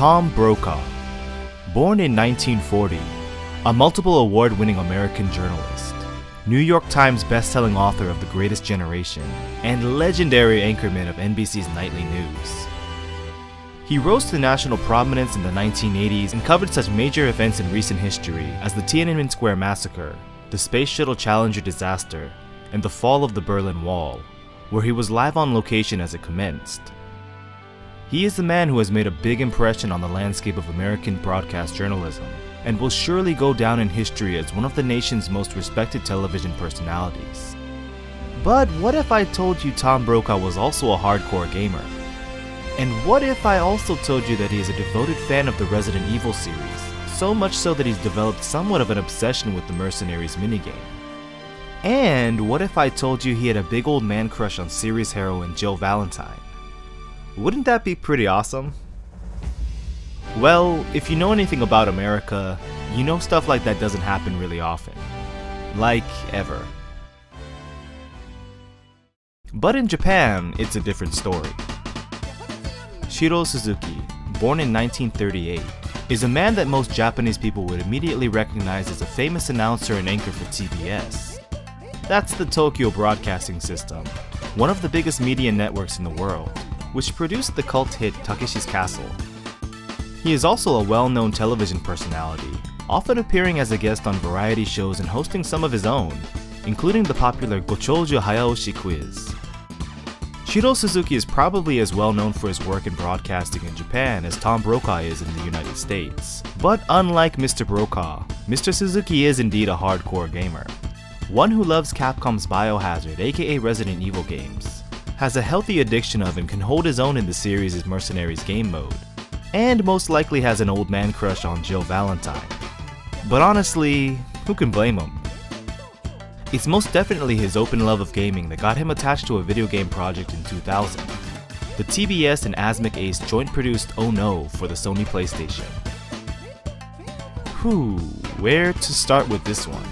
Tom Brokaw. Born in 1940, a multiple award-winning American journalist, New York Times best-selling author of The Greatest Generation, and legendary anchorman of NBC's nightly news. He rose to national prominence in the 1980s and covered such major events in recent history as the Tiananmen Square massacre, the Space Shuttle Challenger disaster, and the fall of the Berlin Wall, where he was live on location as it commenced. He is the man who has made a big impression on the landscape of American broadcast journalism, and will surely go down in history as one of the nation's most respected television personalities. But what if I told you Tom Brokaw was also a hardcore gamer? And what if I also told you that he is a devoted fan of the Resident Evil series, so much so that he's developed somewhat of an obsession with the Mercenaries minigame? And what if I told you he had a big old man crush on series heroine Jill Valentine? Wouldn't that be pretty awesome? Well, if you know anything about America, you know stuff like that doesn't happen really often. Like, ever. But in Japan, it's a different story. Shiro Suzuki, born in 1938, is a man that most Japanese people would immediately recognize as a famous announcer and anchor for TBS. That's the Tokyo Broadcasting System, one of the biggest media networks in the world, which produced the cult hit Takeshi's Castle. He is also a well-known television personality, often appearing as a guest on variety shows and hosting some of his own, including the popular Gochouju Hayaoshi quiz. Shiro Suzuki is probably as well known for his work in broadcasting in Japan as Tom Brokaw is in the United States. But unlike Mr. Brokaw, Mr. Suzuki is indeed a hardcore gamer. One who loves Capcom's Biohazard, aka Resident Evil games, has a healthy addiction of and can hold his own in the series' Mercenaries game mode, and most likely has an old man crush on Jill Valentine. But honestly, who can blame him? It's most definitely his open love of gaming that got him attached to a video game project in 2000. The TBS and Asmik Ace joint-produced Oh No for the Sony PlayStation. Where to start with this one?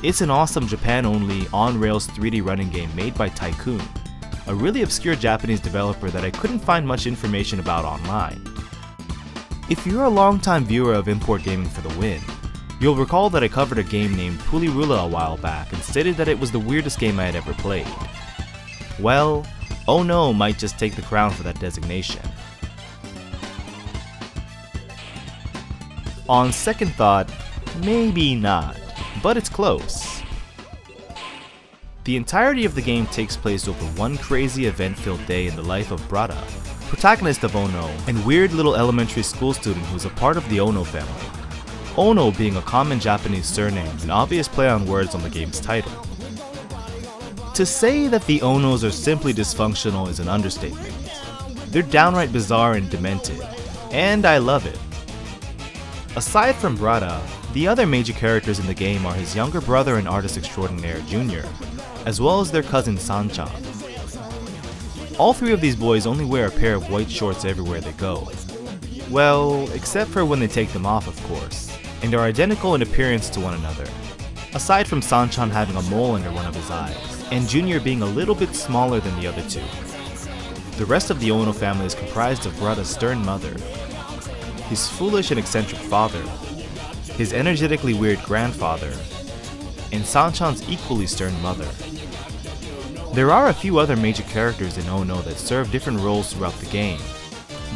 It's an awesome Japan-only, on-rails 3D running game made by Tycoon, a really obscure Japanese developer that I couldn't find much information about online. If you're a longtime viewer of Import Gaming for the Win, you'll recall that I covered a game named PuLiRuLa a while back and stated that it was the weirdest game I had ever played. Well, Oh No might just take the crown for that designation. On second thought, maybe not, but it's close. The entirety of the game takes place over one crazy event-filled day in the life of Brada, protagonist of Oh No, and weird little elementary school student who's a part of the Ono family. Ono being a common Japanese surname, an obvious play on words on the game's title. To say that the Onos are simply dysfunctional is an understatement. They're downright bizarre and demented, and I love it. Aside from Brada, the other major characters in the game are his younger brother and artist extraordinaire, Junior, as well as their cousin Sanchan. All three of these boys only wear a pair of white shorts everywhere they go. Well, except for when they take them off, of course, and are identical in appearance to one another, aside from Sanchan having a mole under one of his eyes, and Junior being a little bit smaller than the other two. The rest of the Ono family is comprised of Brada's stern mother, his foolish and eccentric father, his energetically weird grandfather, and Sanchan's equally stern mother. There are a few other major characters in Oh No that serve different roles throughout the game,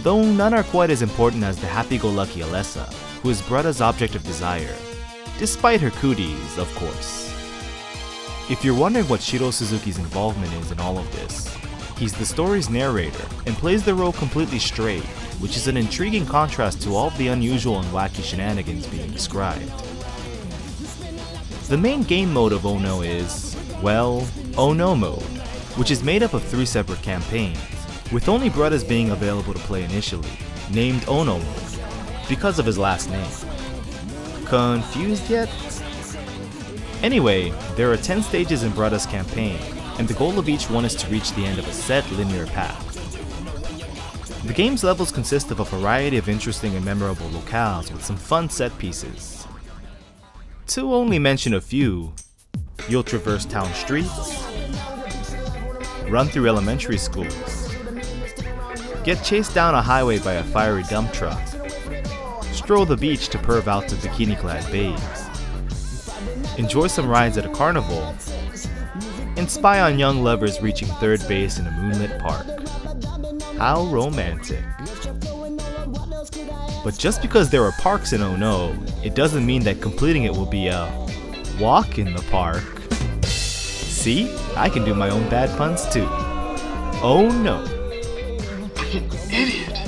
though none are quite as important as the happy-go-lucky Alessa, who is Brada's object of desire, despite her cooties, of course. If you're wondering what Shiro Suzuki's involvement is in all of this, he's the story's narrator and plays the role completely straight, which is an intriguing contrast to all of the unusual and wacky shenanigans being described. The main game mode of Oh No is, well, Oh No mode, which is made up of 3 separate campaigns, with only Brada's being available to play initially, named Oh No mode, because of his last name. Confused yet? Anyway, there are 10 stages in Brada's campaign, and the goal of each one is to reach the end of a set linear path. The game's levels consist of a variety of interesting and memorable locales with some fun set pieces. To only mention a few, you'll traverse town streets, run through elementary schools, get chased down a highway by a fiery dump truck, stroll the beach to perv out to bikini-clad babes, enjoy some rides at a carnival, and spy on young lovers reaching third base in a moonlit park. How romantic. But just because there are parks in Oh No, it doesn't mean that completing it will be a walk in the park. See? I can do my own bad puns too. Oh no. Idiot.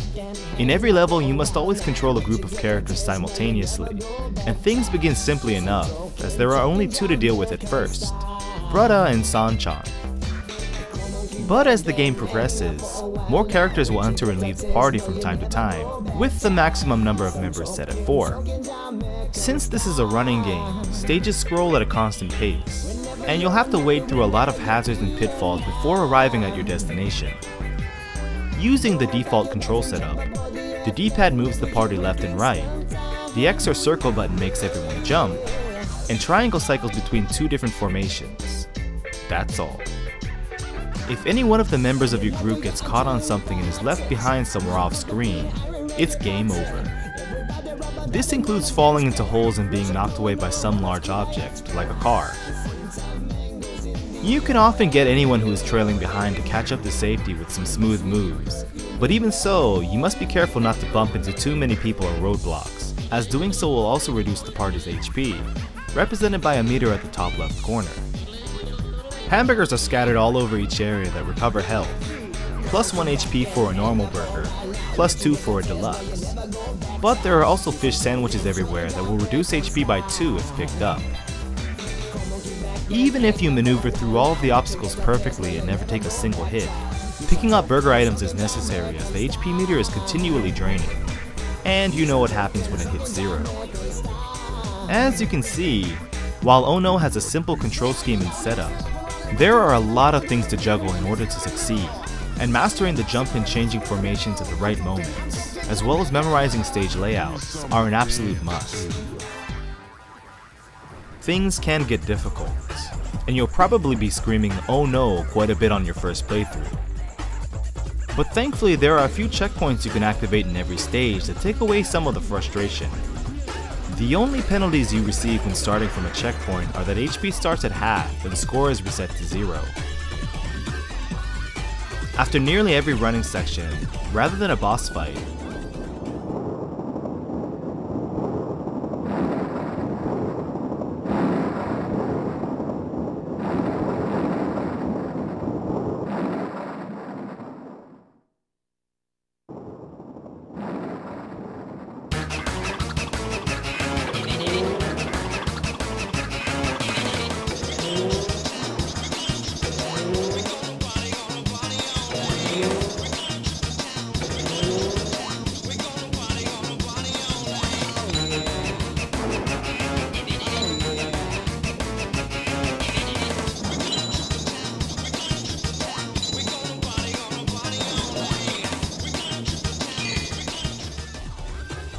In every level, you must always control a group of characters simultaneously, and things begin simply enough, as there are only two to deal with at first, Brutta and San-chan. But as the game progresses, more characters will enter and leave the party from time to time, with the maximum number of members set at 4. Since this is a running game, stages scroll at a constant pace, and you'll have to wade through a lot of hazards and pitfalls before arriving at your destination. Using the default control setup, the D-pad moves the party left and right, the X or circle button makes everyone jump, and triangle cycles between two different formations. That's all. If any one of the members of your group gets caught on something and is left behind somewhere off screen, it's game over. This includes falling into holes and being knocked away by some large object, like a car. You can often get anyone who is trailing behind to catch up to safety with some smooth moves, but even so, you must be careful not to bump into too many people or roadblocks, as doing so will also reduce the party's HP, represented by a meter at the top left corner. Hamburgers are scattered all over each area that recover health, plus 1 HP for a normal burger, plus 2 for a deluxe. But there are also fish sandwiches everywhere that will reduce HP by 2 if picked up. Even if you maneuver through all of the obstacles perfectly and never take a single hit, picking up burger items is necessary as the HP meter is continually draining, and you know what happens when it hits 0. As you can see, while Oh No has a simple control scheme and setup, there are a lot of things to juggle in order to succeed, and mastering the jump and changing formations at the right moments, as well as memorizing stage layouts, are an absolute must. Things can get difficult, and you'll probably be screaming "Oh no" quite a bit on your first playthrough. But thankfully there are a few checkpoints you can activate in every stage that take away some of the frustration. The only penalties you receive when starting from a checkpoint are that HP starts at half and the score is reset to 0. After nearly every running section, rather than a boss fight,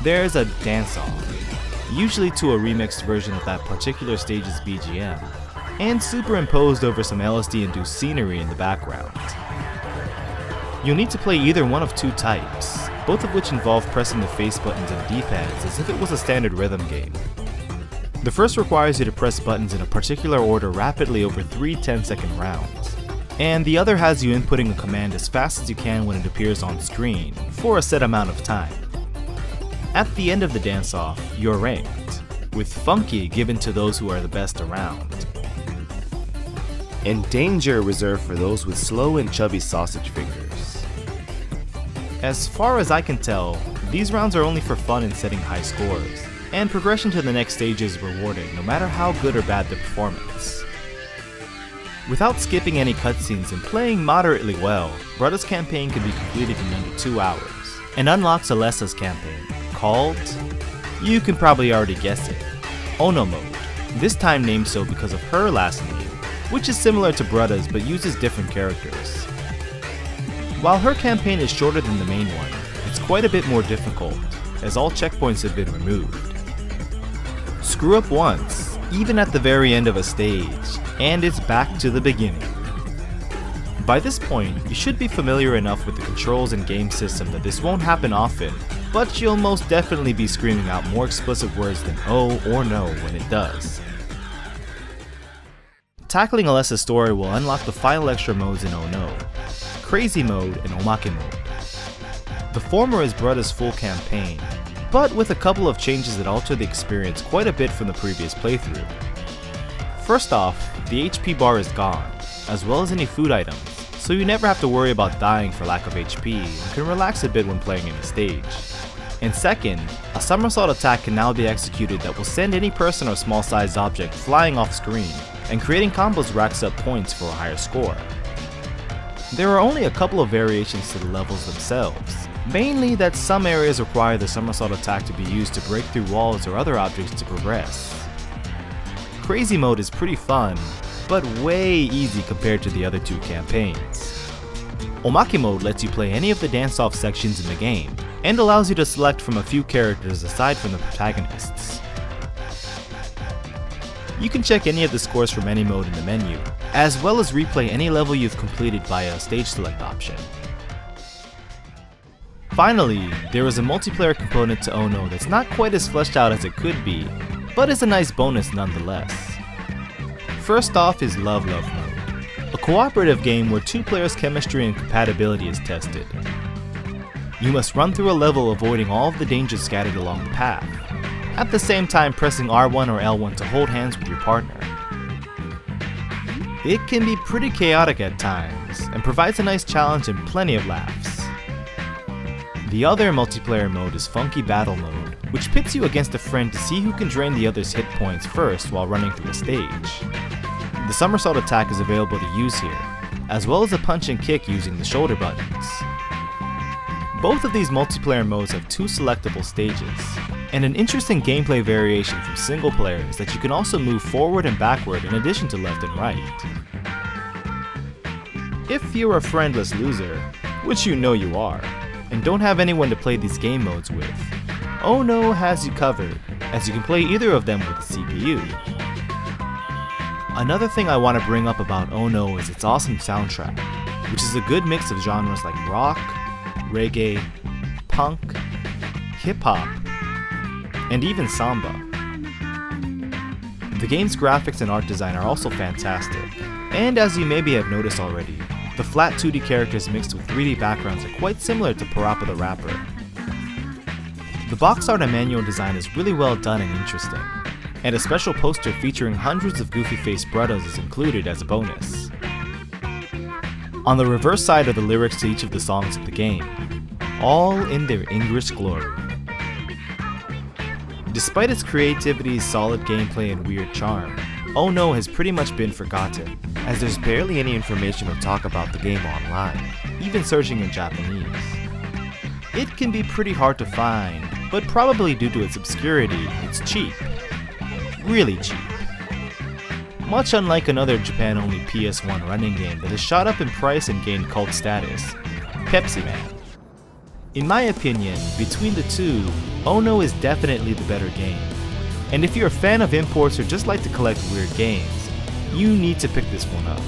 there's a dance-off, usually to a remixed version of that particular stage's BGM, and superimposed over some LSD-induced scenery in the background. You'll need to play either one of two types, both of which involve pressing the face buttons and D-pads as if it was a standard rhythm game. The first requires you to press buttons in a particular order rapidly over 3 10-second rounds, and the other has you inputting a command as fast as you can when it appears on screen, for a set amount of time. At the end of the dance-off, you're ranked, with Funky given to those who are the best around, and Danger reserved for those with slow and chubby sausage fingers. As far as I can tell, these rounds are only for fun and setting high scores, and progression to the next stage is rewarded no matter how good or bad the performance. Without skipping any cutscenes and playing moderately well, Brutta's campaign can be completed in under 2 hours, and unlocks Alessa's campaign, called, you can probably already guess it, Ono Mode, this time named so because of her last name, which is similar to Brutta's but uses different characters. While her campaign is shorter than the main one, it's quite a bit more difficult, as all checkpoints have been removed. Screw up once, even at the very end of a stage, and it's back to the beginning. By this point, you should be familiar enough with the controls and game system that this won't happen often, but you'll most definitely be screaming out more explicit words than oh or no when it does. Tackling Alessa's story will unlock the final extra modes in Oh No, Crazy Mode and Omake Mode. The former is Brudda's full campaign, but with a couple of changes that alter the experience quite a bit from the previous playthrough. First off, the HP bar is gone, as well as any food items, so you never have to worry about dying for lack of HP and can relax a bit when playing any stage. And second, a somersault attack can now be executed that will send any person or small sized object flying off screen, and creating combos racks up points for a higher score. There are only a couple of variations to the levels themselves, mainly that some areas require the somersault attack to be used to break through walls or other objects to progress. Crazy Mode is pretty fun, but way easy compared to the other two campaigns. Omake Mode lets you play any of the dance-off sections in the game, and allows you to select from a few characters aside from the protagonists. You can check any of the scores from any mode in the menu, as well as replay any level you've completed via a stage select option. Finally, there is a multiplayer component to Oh No that's not quite as fleshed out as it could be, but is a nice bonus nonetheless. First off is Love Love Mode, a cooperative game where two players' chemistry and compatibility is tested. You must run through a level avoiding all of the dangers scattered along the path, at the same time pressing R1 or L1 to hold hands with your partner. It can be pretty chaotic at times, and provides a nice challenge and plenty of laughs. The other multiplayer mode is Funky Battle Mode, which pits you against a friend to see who can drain the other's hit points first while running through a stage. The somersault attack is available to use here, as well as a punch and kick using the shoulder buttons. Both of these multiplayer modes have two selectable stages, and an interesting gameplay variation from single player is that you can also move forward and backward in addition to left and right. If you're a friendless loser, which you know you are, and don't have anyone to play these game modes with, Oh No has you covered, as you can play either of them with a CPU. Another thing I want to bring up about Oh No is its awesome soundtrack, which is a good mix of genres like rock, reggae, punk, hip-hop, and even samba. The game's graphics and art design are also fantastic, and as you maybe have noticed already, the flat 2D characters mixed with 3D backgrounds are quite similar to Parappa the Rapper. The box art and manual design is really well done and interesting, and a special poster featuring hundreds of goofy-faced Bruddas is included as a bonus. On the reverse side are the lyrics to each of the songs of the game, all in their English glory. Despite its creativity, solid gameplay, and weird charm, Oh No has pretty much been forgotten, as there's barely any information or talk about the game online, even searching in Japanese. It can be pretty hard to find, but probably due to its obscurity, it's cheap. Really cheap. Much unlike another Japan-only PS1 running game that has shot up in price and gained cult status, Pepsi Man. In my opinion, between the two, Oh No is definitely the better game. And if you're a fan of imports or just like to collect weird games, you need to pick this one up.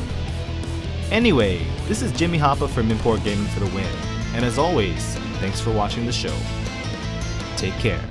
Anyway, this is Jimmy Hapa from Import Gaming for the win, and as always, thanks for watching the show. Take care.